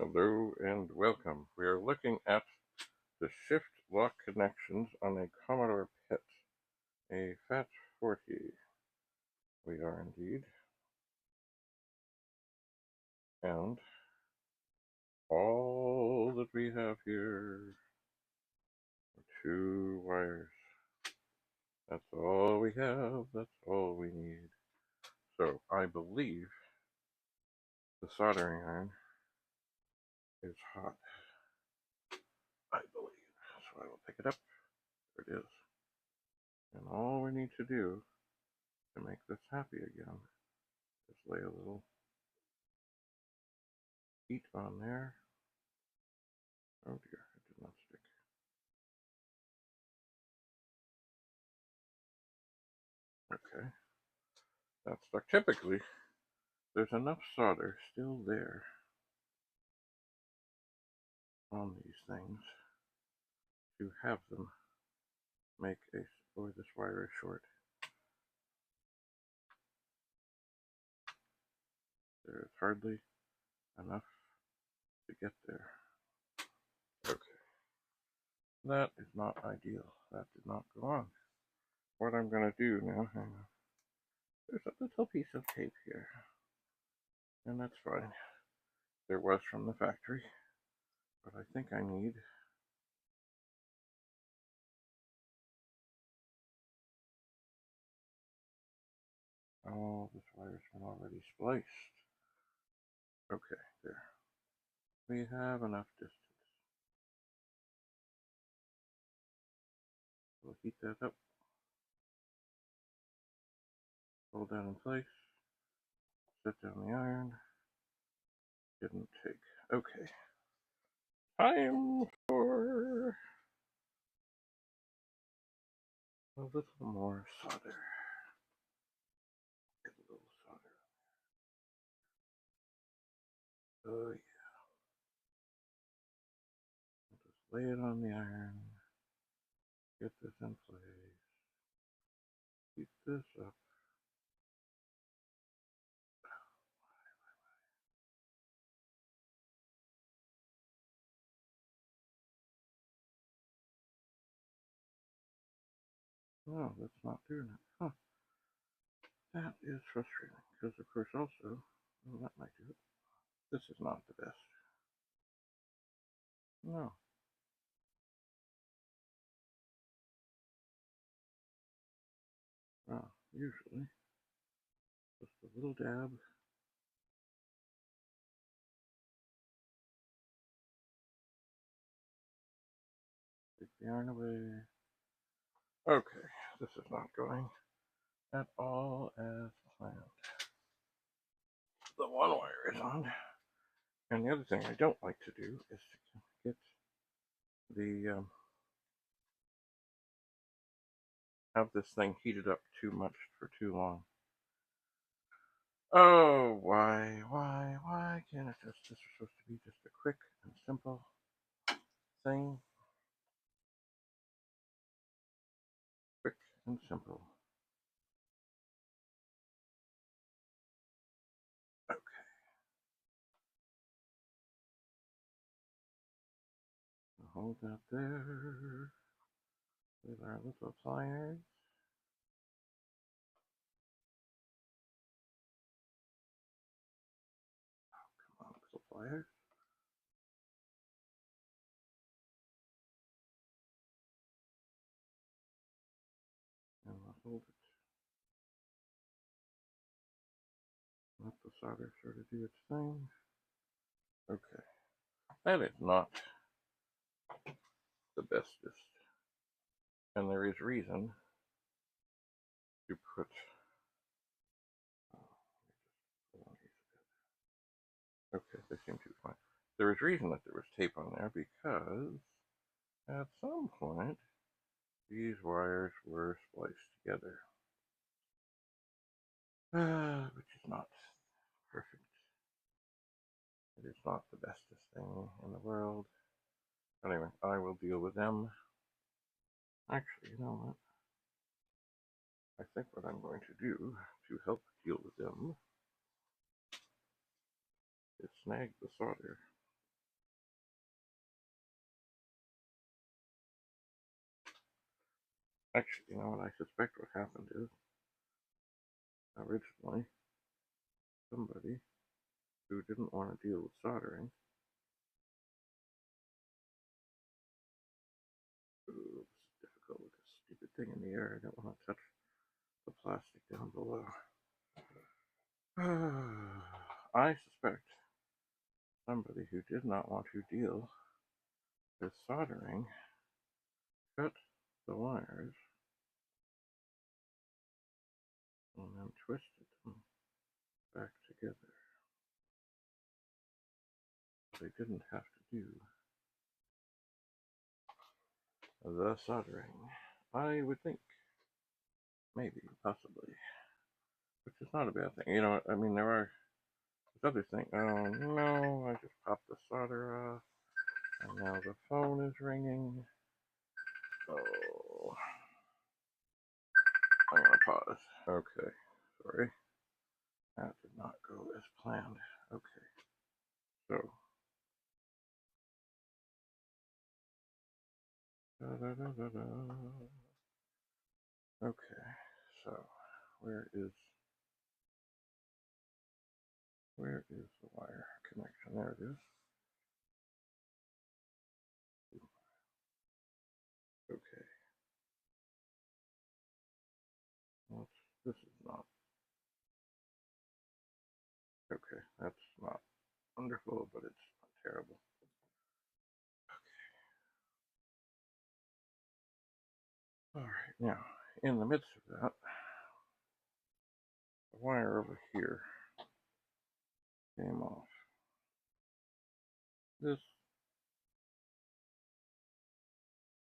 Hello and welcome. We are looking at the shift lock connections on a Commodore PIT, a FAT40. We are indeed. And all that we have here are two wires. That's all we have. That's all we need. So I believe the soldering iron is hot. I believe. So I will pick it up. There it is. And all we need to do to make this happy again is lay a little heat on there. Oh dear, it did not stick. Okay, that's stuck. Typically, there's enough solder still there on these things to have them make a, boy, this wire is short. There is hardly enough to get there. Okay, that is not ideal. That did not go on. What I'm going to do now, hang on. There's a little piece of tape here, and that's fine. There was from the factory, but I think I need this wire's been already spliced. Okay, there. We have enough distance. We'll heat that up. Hold that in place. Set down the iron. Didn't take. Okay. Time for a little more solder. Get a little solder. Oh yeah. I'll just lay it on the iron. Get this in place. Heat this up. No, that's not doing it. Huh. That is frustrating, because of course also, well, that might do it. This is not the best. No. Well, usually, just a little dab. Take the iron away. Okay, this is not going at all as planned. The one wire is on. And the other thing I don't like to do is to get the have this thing heated up too much for too long. Oh, why can't it just, this is supposed to be just a quick and simple thing. Quick and simple. Okay. Hold that there with our little pliers. Oh, come on, little pliers. And we'll hold it. Let the solder sort of do its thing. Okay. That is not the bestest. And there is reason to put okay, they seem to be fine. There is reason that there was tape on there because at some point these wires were spliced together, which is not perfect. It is not the bestest thing in the world. Anyway, I will deal with them. Actually, you know what? I think what I'm going to do to help deal with them is snag the solder Actually, you know what I suspect what happened is, originally, somebody who didn't want to deal with soldering, ooh, this is difficult with this stupid thing in the air. I don't want to touch the plastic down below. I suspect somebody who did not want to deal with soldering cut the wires and then twisted them back together. They didn't have to do the soldering. I would think, maybe, possibly, which is not a bad thing. You know, I mean, there are this other thing. Oh no, I just popped the solder off, and now the phone is ringing. Oh, I'm gonna pause. Okay, sorry. That did not go as planned. Okay, so. Okay, so where is the wire connection? There it is. Okay. This is not. Okay, that's not wonderful, but it's not terrible. Okay. Alright, now, in the midst of that, the wire over here came off. This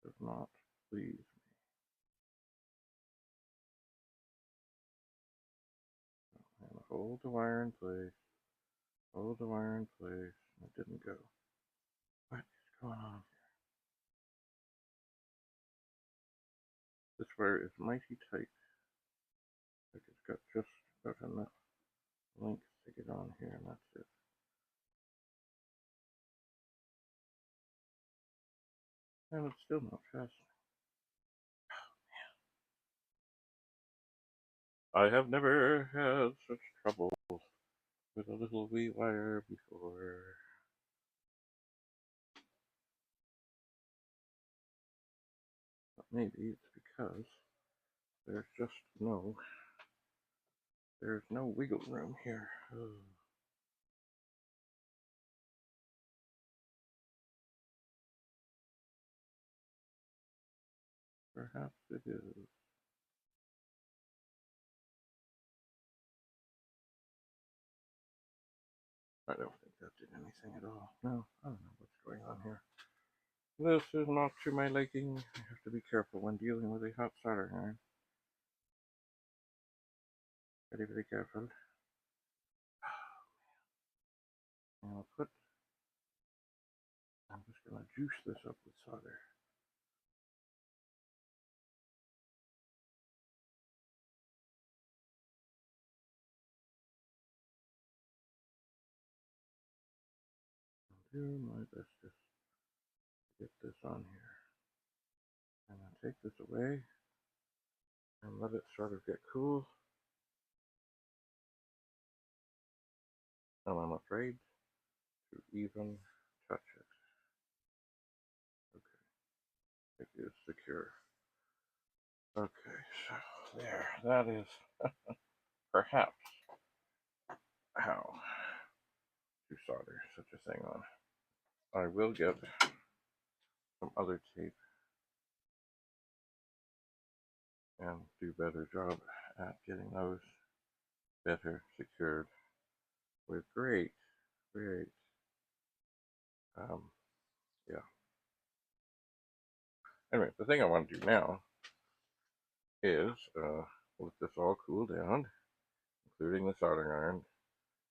does not please me. And hold the wire in place, hold the wire in place, and it didn't go. What is going on here? This wire is mighty tight. Like it's got just about enough length to get on here, and that's it. And it's still not fastening. I have never had such trouble with a little wee wire before. But maybe it's because there's just there's no wiggle room here. Perhaps it is. I don't think that did anything at all. No, I don't know what's going on here. This is not to my liking. I have to be careful when dealing with a hot soldering iron. Very, very careful. And I'm just going to juice this up with solder. I'll do my bestest to get this on here. And then take this away and let it sort of get cool. And I'm afraid to even touch it. Okay, it is secure. Okay, so there, that is perhaps how to solder such a thing on. I will get some other tape and do a better job at getting those better secured with great, yeah. Anyway, the thing I want to do now is let this all cool down, including the soldering iron,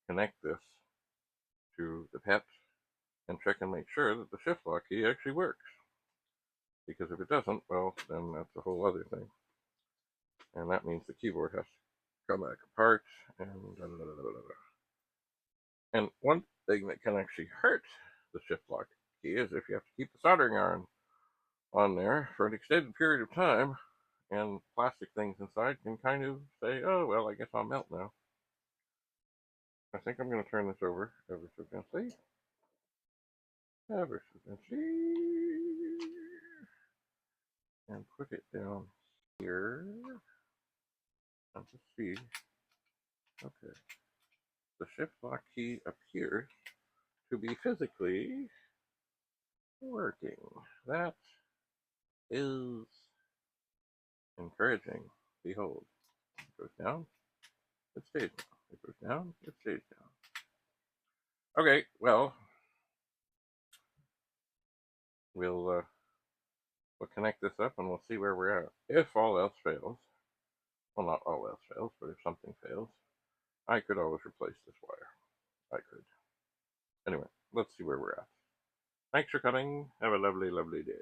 connect this to the PET, and check and make sure that the shift lock key actually works. Because if it doesn't, well, then that's a whole other thing. And that means the keyboard has to come back apart, and And one thing that can actually hurt the shift lock key is if you have to keep the soldering iron on there for an extended period of time, and plastic things inside can kind of say, oh, well, I guess I'll melt now. I think I'm going to turn this over ever so gently. Ever so gently. And put it down here. And let's see. Okay. The shift lock key appears to be physically working. That is encouraging. Behold. It goes down. It stays down. It goes down. It stays down. Okay, well, we'll connect this up and we'll see where we're at. If all else fails, well, not all else fails, but if something fails, I could always replace this wire. I could. Anyway, let's see where we're at. Thanks for coming. Have a lovely, lovely day.